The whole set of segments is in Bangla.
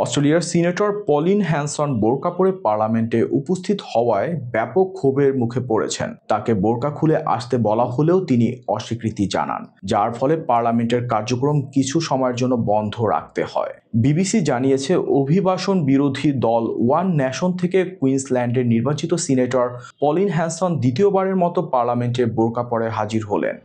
অস্ট্রেলিয়ার সিনেটর পলিন হ্যানসন বোরকা পরে পার্লামেন্টে উপস্থিত হওয়ায় ব্যাপক ক্ষোভের মুখে পড়েছেন। তাকে বোরকা খুলে আসতে বলা হলেও তিনি অস্বীকৃতি জানান, যার ফলে পার্লামেন্টের কার্যক্রম কিছু সময়ের জন্য বন্ধ রাখতে হয়। বিবিসি জানিয়েছে, অভিবাসন বিরোধী দল ওয়ান নেশন থেকে কুইন্সল্যান্ডের নির্বাচিত সিনেটর পলিন হ্যানসন দ্বিতীয়বারের মতো পার্লামেন্টে বোরকা পরে হাজির হলেন।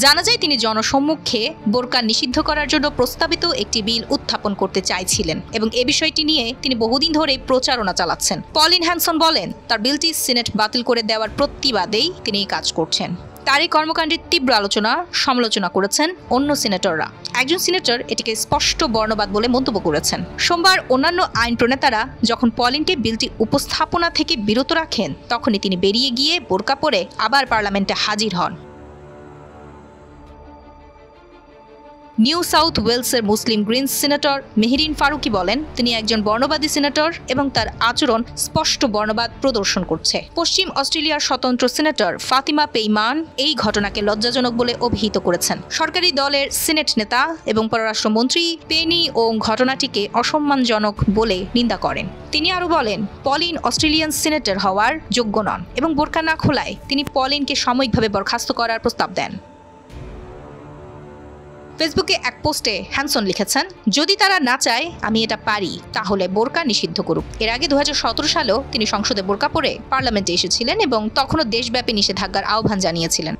জানা যায় তিনি জনসম্মুখে বোরকা নিষিদ্ধ করার জন্য প্রস্তাবিত একটি বিল উত্থাপন করতে চাইছিলেন এবং এ বিষয়টি নিয়ে তিনি বহুদিন ধরে প্রচারণা চালাচ্ছেন। পলিন হ্যানসন বলেন, তার বিলটি সিনেট বাতিল করে দেওয়ার প্রতিবাদেই তিনি কাজ করছেন। তার এই কর্মকাণ্ডের তীব্র সমালোচনা করেছেন অন্য সিনেটররা। একজন সিনেটর এটিকে স্পষ্ট বর্ণবাদ বলে মন্তব্য করেছেন। সোমবার অন্যান্য আইন প্রণেতারা যখন পলিনকে বিলটি উপস্থাপনা থেকে বিরত রাখেন, তখনই তিনি বেরিয়ে গিয়ে বোরকা পরে আবার পার্লামেন্টে হাজির হন। নিউ সাউথ ওয়েলসের মুসলিম গ্রিনস সিনেটর মেহরিন ফারুকি বলেন, তিনি একজন বর্ণবাদী সিনেটর এবং তার আচরণ স্পষ্ট বর্ণবাদ প্রদর্শন করছে। পশ্চিম অস্ট্রেলিয়ার স্বতন্ত্র সিনেটর ফাতিমা পেইমান এই ঘটনাকে লজ্জাজনক বলে অভিহিত করেছেন। সরকারি দলের সিনেট নেতা এবং পররাষ্ট্রমন্ত্রী পেনি ওং ঘটনাটিকে অসম্মানজনক বলে নিন্দা করেন। তিনি আরও বলেন, পলিন অস্ট্রেলিয়ান সিনেটর হওয়ার যোগ্য নন এবং বোরকা না খোলায় তিনি পলিনকে সাময়িকভাবে বরখাস্ত করার প্রস্তাব দেন। ফেসবুকে এক পোস্টে হ্যানসন লিখেছেন, যদি তারা না চায় আমি এটা পারি, তাহলে বোরকা নিষিদ্ধ করুক। এর আগে 2017 সালেও তিনি সংসদে বোরকা পরে পার্লামেন্টে এসেছিলেন এবং তখনও দেশব্যাপী নিষেধাজ্ঞার আহ্বান জানিয়েছিলেন।